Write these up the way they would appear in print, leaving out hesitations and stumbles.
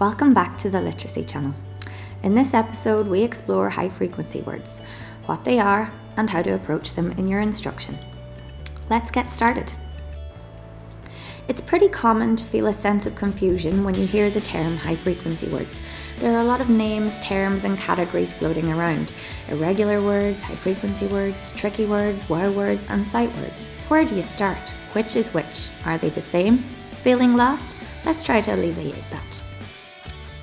Welcome back to the Literacy Channel. In this episode, we explore high-frequency words, what they are, and how to approach them in your instruction. Let's get started. It's pretty common to feel a sense of confusion when you hear the term high-frequency words. There are a lot of names, terms, and categories floating around. Irregular words, high-frequency words, tricky words, wow words, and sight words. Where do you start? Which is which? Are they the same? Feeling lost? Let's try to alleviate that.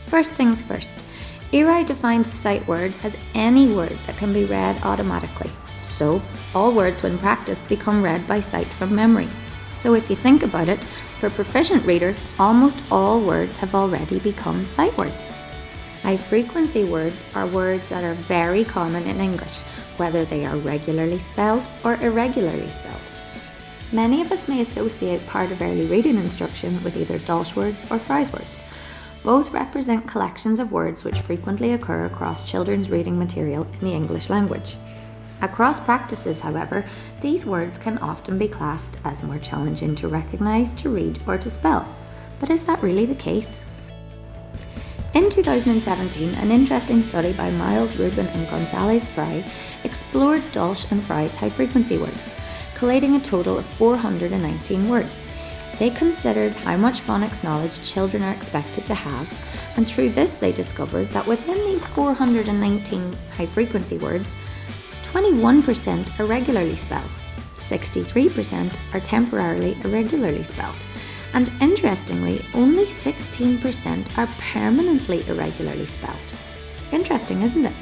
First things first. ERI defines a sight word as any word that can be read automatically. So, all words when practiced become read by sight from memory. So if you think about it, for proficient readers, almost all words have already become sight words. High-frequency words are words that are very common in English, whether they are regularly spelled or irregularly spelled. Many of us may associate part of early reading instruction with either Dolch words or phrase words. Both represent collections of words which frequently occur across children's reading material in the English language. Across practices, however, these words can often be classed as more challenging to recognise, to read, or to spell. But is that really the case? In 2017, an interesting study by Miles, Rubin and Gonzalez Fry explored Dolch and Fry's high-frequency words, collating a total of 419 words. They considered how much phonics knowledge children are expected to have, and through this they discovered that within these 419 high-frequency words, 21% are regularly spelled, 63% are temporarily irregularly spelled, and interestingly, only 16% are permanently irregularly spelled. Interesting, isn't it?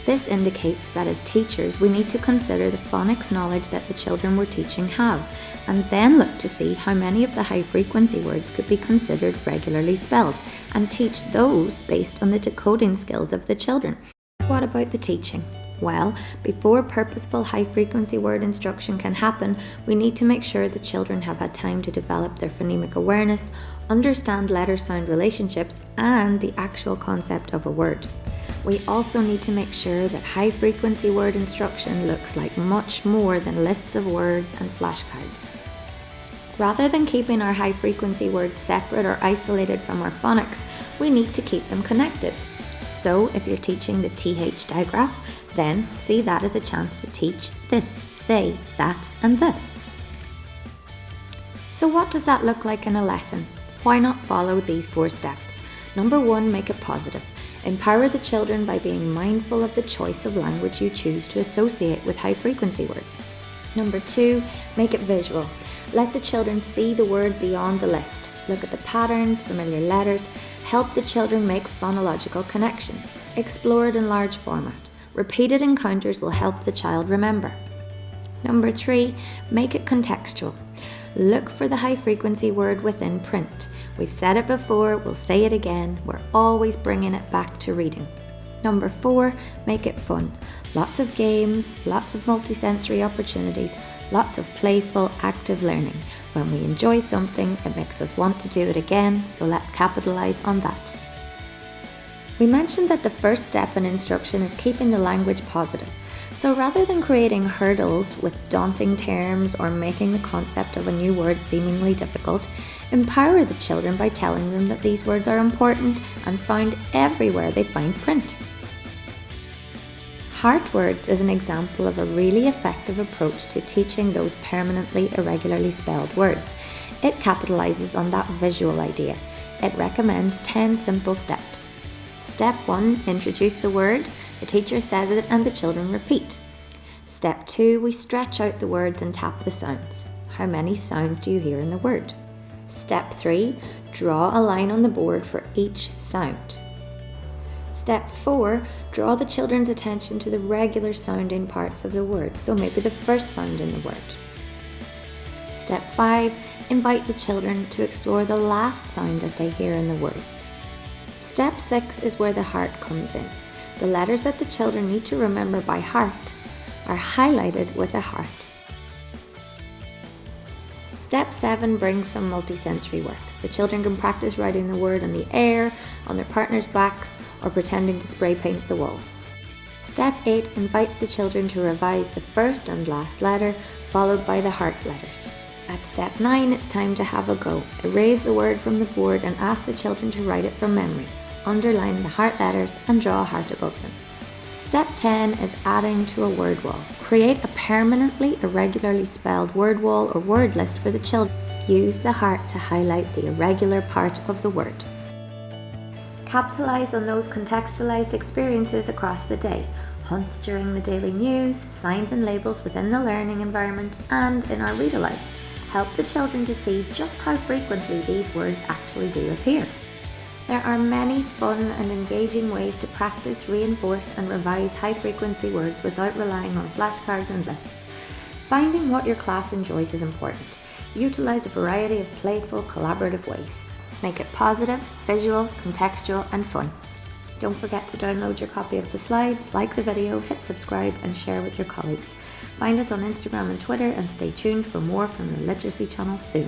This indicates that as teachers, we need to consider the phonics knowledge that the children we're teaching have, and then look to see how many of the high-frequency words could be considered regularly spelled, and teach those based on the decoding skills of the children. What about the teaching? Well, before purposeful high-frequency word instruction can happen, we need to make sure the children have had time to develop their phonemic awareness, understand letter-sound relationships, and the actual concept of a word. We also need to make sure that high-frequency word instruction looks like much more than lists of words and flashcards. Rather than keeping our high-frequency words separate or isolated from our phonics, we need to keep them connected. So if you're teaching the TH digraph, then see that as a chance to teach this, they, that, and the. So what does that look like in a lesson? Why not follow these 4 steps? Number 1, make it positive. Empower the children by being mindful of the choice of language you choose to associate with high-frequency words. Number 2, make it visual. Let the children see the word beyond the list. Look at the patterns, familiar letters. Help the children make phonological connections. Explore it in large format. Repeated encounters will help the child remember. Number 3, make it contextual. Look for the high-frequency word within print. We've said it before, we'll say it again. We're always bringing it back to reading. Number 4, make it fun. Lots of games, lots of multisensory opportunities, lots of playful, active learning. When we enjoy something, it makes us want to do it again, so let's capitalise on that. We mentioned that the first step in instruction is keeping the language positive. So rather than creating hurdles with daunting terms or making the concept of a new word seemingly difficult, empower the children by telling them that these words are important and found everywhere they find print. Heart words is an example of a really effective approach to teaching those permanently irregularly spelled words. It capitalizes on that visual idea. It recommends 10 simple steps. Step 1, introduce the word. The teacher says it and the children repeat. Step 2, we stretch out the words and tap the sounds. How many sounds do you hear in the word? Step 3, draw a line on the board for each sound. Step 4, draw the children's attention to the regular sounding parts of the word, so maybe the first sound in the word. Step 5, invite the children to explore the last sound that they hear in the word. Step 6 is where the heart comes in. The letters that the children need to remember by heart are highlighted with a heart. Step 7 brings some multisensory work. The children can practice writing the word in the air, on their partners' backs, or pretending to spray paint the walls. Step 8 invites the children to revise the first and last letter, followed by the heart letters. At step 9, it's time to have a go. Erase the word from the board and ask the children to write it from memory. Underline the heart letters and draw a heart above them. Step 10 is adding to a word wall. Create a permanently irregularly spelled word wall or word list for the children. Use the heart to highlight the irregular part of the word. Capitalise on those contextualised experiences across the day. Hunts during the daily news, signs and labels within the learning environment, and in our read-alouds. Help the children to see just how frequently these words actually do appear. There are many fun and engaging ways to practice, reinforce and revise high-frequency words without relying on flashcards and lists. Finding what your class enjoys is important. Utilise a variety of playful, collaborative ways. Make it positive, visual, contextual and fun. Don't forget to download your copy of the slides, like the video, hit subscribe and share with your colleagues. Find us on Instagram and Twitter and stay tuned for more from the Literacy channel soon.